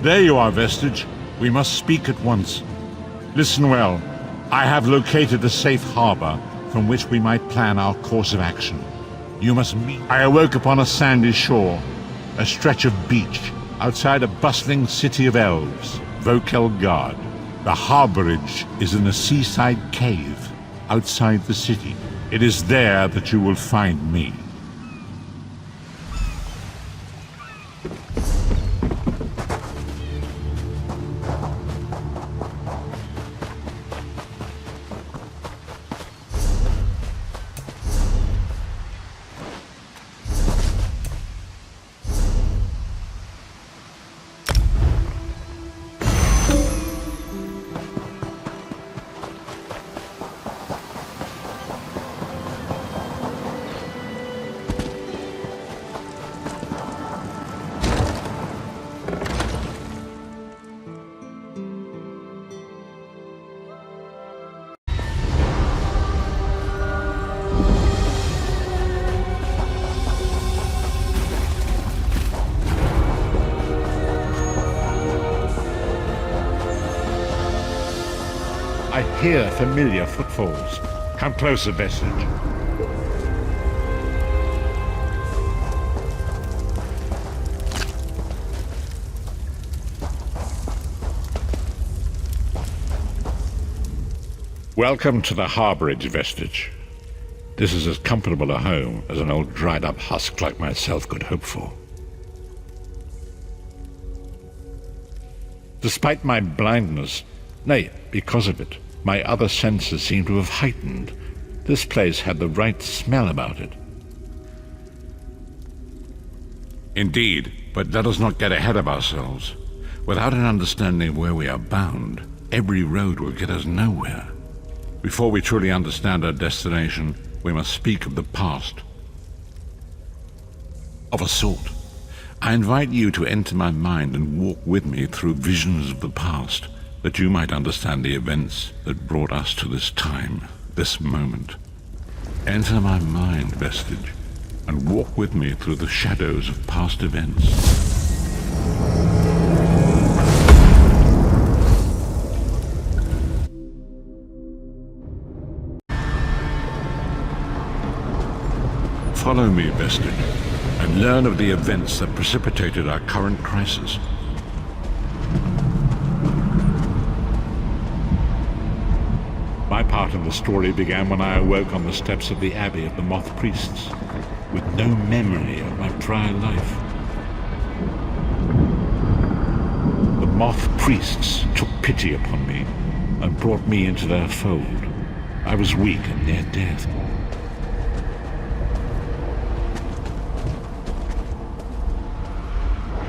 There you are, Vestige. We must speak at once. Listen well. I have located a safe harbor from which we might plan our course of action. You must meet. I awoke upon a sandy shore, a stretch of beach, outside a bustling city of elves, Vokelgard. The Harborage is in a seaside cave outside the city. It is there that you will find me. I hear familiar footfalls. Come closer, Vestige. Welcome to the Harborage, Vestige. This is as comfortable a home as an old dried-up husk like myself could hope for. Despite my blindness, nay, because of it, my other senses seem to have heightened. This place had the right smell about it. Indeed, but let us not get ahead of ourselves. Without an understanding of where we are bound, every road will get us nowhere. Before we truly understand our destination, we must speak of the past. Of a sort. I invite you to enter my mind and walk with me through visions of the past, that you might understand the events that brought us to this time, this moment. Enter my mind, Vestige, and walk with me through the shadows of past events. Follow me, Vestige, and learn of the events that precipitated our current crisis. My part in the story began when I awoke on the steps of the Abbey of the Moth Priests, with no memory of my prior life. The Moth Priests took pity upon me and brought me into their fold. I was weak and near death.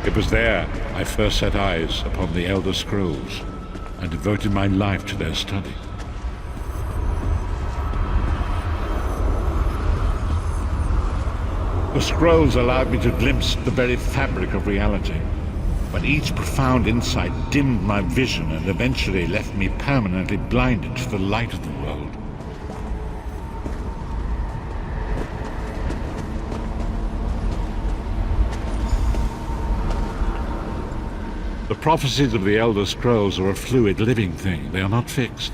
It was there I first set eyes upon the Elder Scrolls and devoted my life to their study. The scrolls allowed me to glimpse the very fabric of reality, but each profound insight dimmed my vision and eventually left me permanently blinded to the light of the world. The prophecies of the Elder Scrolls are a fluid, living thing. They are not fixed.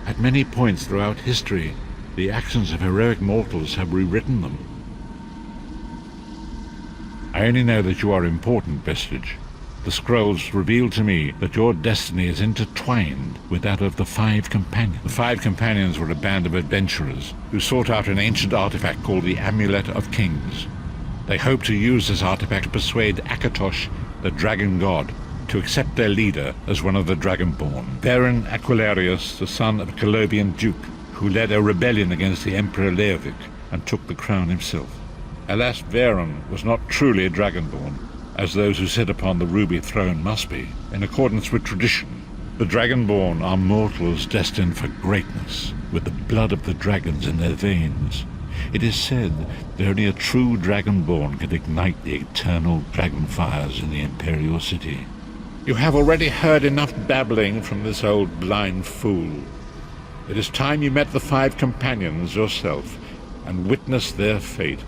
At many points throughout history, the actions of heroic mortals have rewritten them. I only know that you are important, Vestige. The scrolls reveal to me that your destiny is intertwined with that of the Five Companions. The Five Companions were a band of adventurers who sought out an ancient artifact called the Amulet of Kings. They hoped to use this artifact to persuade Akatosh, the dragon god, to accept their leader as one of the Dragonborn. Baron Aquilarius, the son of a Colovian duke, who led a rebellion against the Emperor Leovic and took the crown himself. Alas, Veron was not truly a Dragonborn, as those who sit upon the ruby throne must be. In accordance with tradition, the Dragonborn are mortals destined for greatness, with the blood of the dragons in their veins. It is said that only a true Dragonborn can ignite the eternal dragon fires in the Imperial city. You have already heard enough babbling from this old blind fool. It is time you met the Five Companions yourself and witnessed their fate.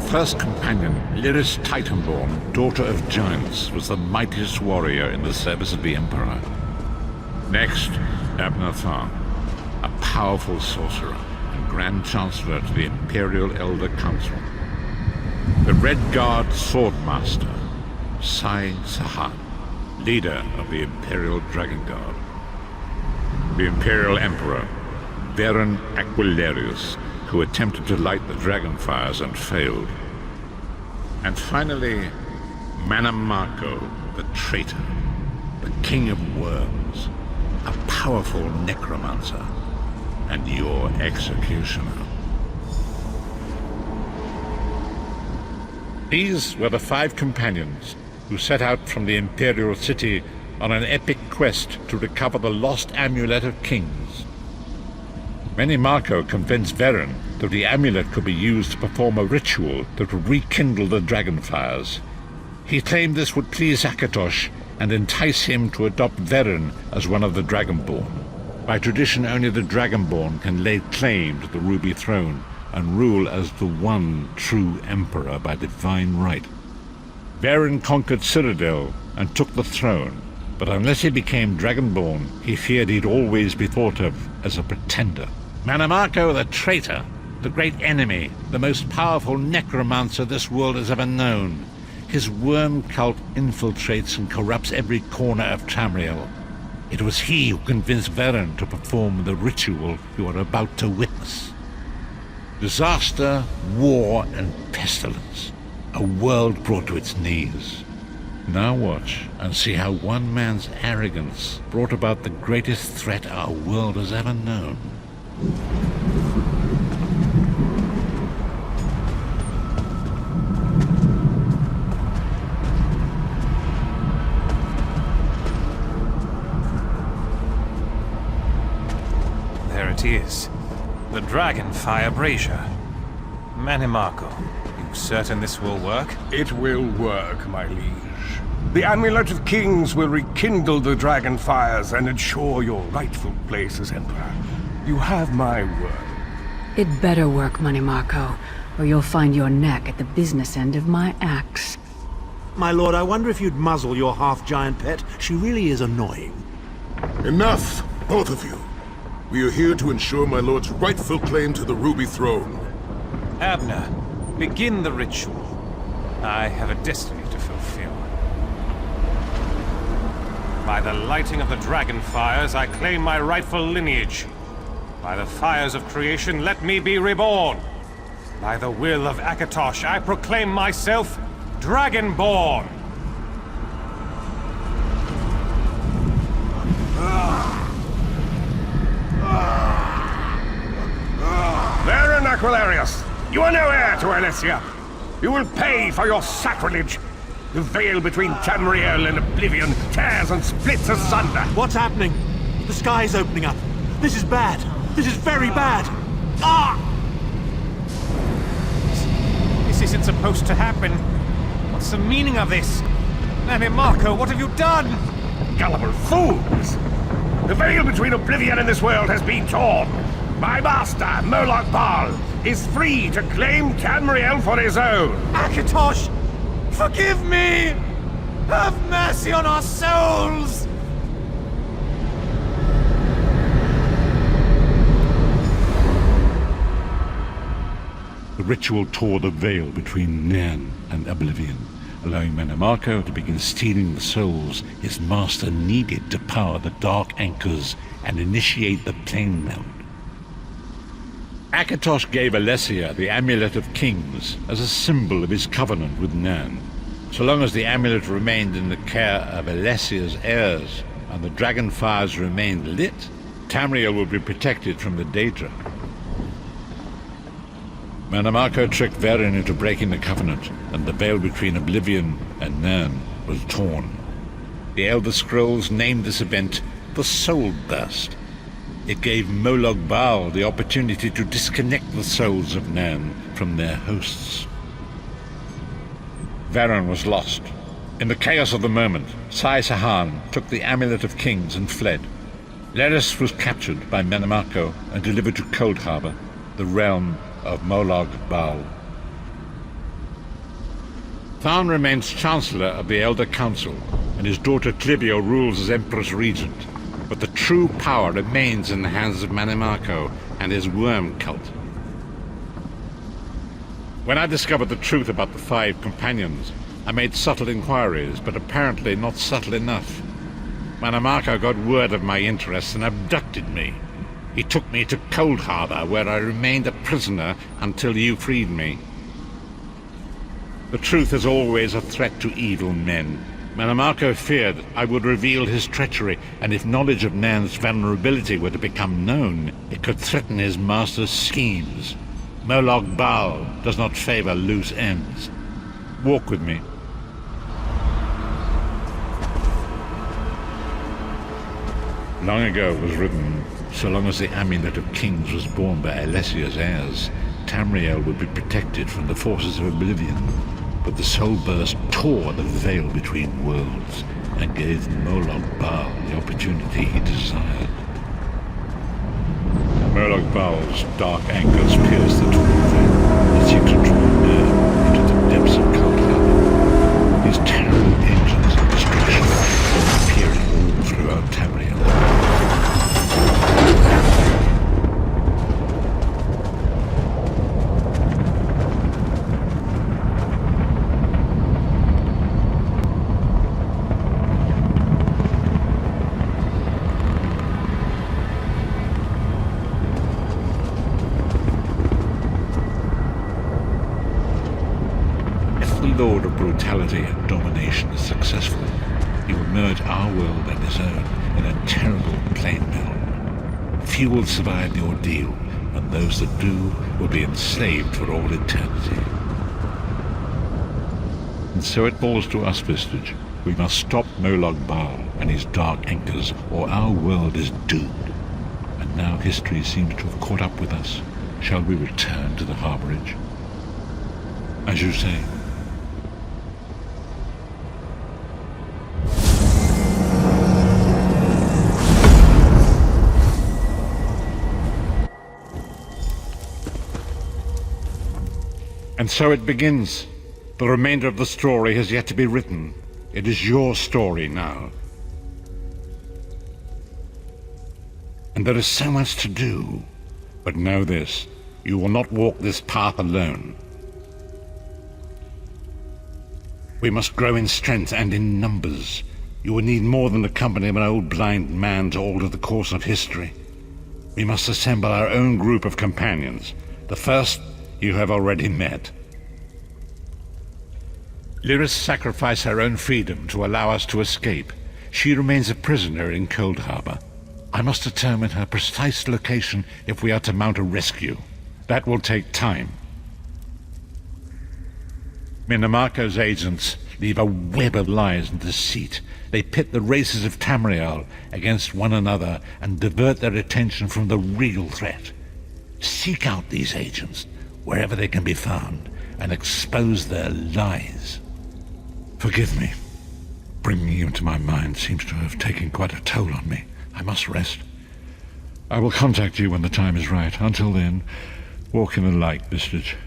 first companion, Lyris Titanborn, daughter of giants, was the mightiest warrior in the service of the Emperor. Next, Abnathan, a powerful sorcerer and Grand Chancellor to the Imperial Elder Council. The Redguard Swordmaster, Sai Sahan, leader of the Imperial Dragon Guard. The Imperial Emperor, Varen Aquilarius, who attempted to light the dragon fires and failed. And finally, Manamako, the traitor, the king of worms, a powerful necromancer, and your executioner. These were the 5 companions who set out from the Imperial city on an epic quest to recover the lost Amulet of Kings. Manamako convinced Varen that the amulet could be used to perform a ritual that would rekindle the dragonfires. He claimed this would please Akatosh and entice him to adopt Varen as one of the Dragonborn. By tradition, only the Dragonborn can lay claim to the Ruby Throne and rule as the one true Emperor by divine right. Varen conquered Cyrodiil and took the throne, but unless he became Dragonborn, he feared he'd always be thought of as a pretender. Manamako the traitor, the great enemy, the most powerful necromancer this world has ever known. His worm cult infiltrates and corrupts every corner of Tamriel. It was he who convinced Varen to perform the ritual you are about to witness. Disaster, war, and pestilence. A world brought to its knees. Now watch and see how one man's arrogance brought about the greatest threat our world has ever known. There it is. The Dragonfire Brazier. Manamako, you certain this will work? It will work, my liege. The Amulet of Kings will rekindle the dragon fires and ensure your rightful place as Emperor. You have my word. It better work, Manamako, or you'll find your neck at the business end of my axe. My lord, I wonder if you'd muzzle your half-giant pet. She really is annoying. Enough, both of you. We are here to ensure my lord's rightful claim to the Ruby Throne. Abner, begin the ritual. I have a destiny to fulfill. By the lighting of the dragon fires, I claim my rightful lineage. By the fires of creation, let me be reborn. By the will of Akatosh, I proclaim myself Dragonborn. Varen Aquilarius, you are no heir to Alesia. You will pay for your sacrilege. The veil between Tamriel and Oblivion tears and splits asunder. What's happening? The sky's opening up. This is bad. This is very bad. Ah! This isn't supposed to happen. What's the meaning of this? Manamako, what have you done? Gullible fools! The veil between Oblivion and this world has been torn. My master, Moloch Baal, is free to claim Tamriel for his own. Akatosh, forgive me! Have mercy on our souls! The ritual tore the veil between Nairn and Oblivion, allowing Manamako to begin stealing the souls his master needed to power the dark anchors and initiate the plane melt. Akatosh gave Alesia the Amulet of Kings as a symbol of his covenant with Nairn. So long as the amulet remained in the care of Alessia's heirs and the dragon fires remained lit, Tamriel would be protected from the Daedra. Manamako tricked Varen into breaking the covenant, and the veil between Oblivion and Nairn was torn. The Elder Scrolls named this event the Soul Burst. It gave Moloch Baal the opportunity to disconnect the souls of Nairn from their hosts. Varen was lost. In the chaos of the moment, Sai Sahan took the Amulet of Kings and fled. Lyris was captured by Manamako and delivered to Cold Harbor, the realm of Moloch Baal. Tharn remains Chancellor of the Elder Council, and his daughter Clibio rules as Empress Regent. But the true power remains in the hands of Manimarco and his worm cult. When I discovered the truth about the 5 companions, I made subtle inquiries, but apparently not subtle enough. Manimarco got word of my interests and abducted me. He took me to Cold Harbor, where I remained a prisoner until you freed me. The truth is always a threat to evil men. Manimarco feared I would reveal his treachery, and if knowledge of Nan's vulnerability were to become known, it could threaten his master's schemes. Molag Bal does not favor loose ends. Walk with me. Long ago it was written, so long as the Amulet of Kings was borne by Alessia's heirs, Tamriel would be protected from the forces of oblivion. But the soul burst tore the veil between worlds and gave Molag Bal the opportunity he desired. Molag Bal's dark anchors pierced the torn veil as he controlled Mer into the depths of Cold Harbor. His terrible engines of destruction were appearing all throughout Tamriel. Lord of brutality and domination is successful, he will merge our world and his own in a terrible plain mill. Few will survive the ordeal, and those that do will be enslaved for all eternity. And so it falls to us, Vestige. We must stop Molag Bal and his dark anchors, or our world is doomed. And now history seems to have caught up with us. Shall we return to the Harborage? As you say. And so it begins. The remainder of the story has yet to be written. It is your story now. And there is so much to do. But know this, you will not walk this path alone. We must grow in strength and in numbers. You will need more than the company of an old blind man to alter the course of history. We must assemble our own group of companions. The first you have already met. Lyris sacrificed her own freedom to allow us to escape. She remains a prisoner in Cold Harbor. I must determine her precise location if we are to mount a rescue. That will take time. Manimarco's agents leave a web of lies and deceit. They pit the races of Tamriel against one another and divert their attention from the real threat. Seek out these agents wherever they can be found and expose their lies. Forgive me. Bringing you into my mind seems to have taken quite a toll on me. I must rest. I will contact you when the time is right. Until then, walk in the light, Vestige.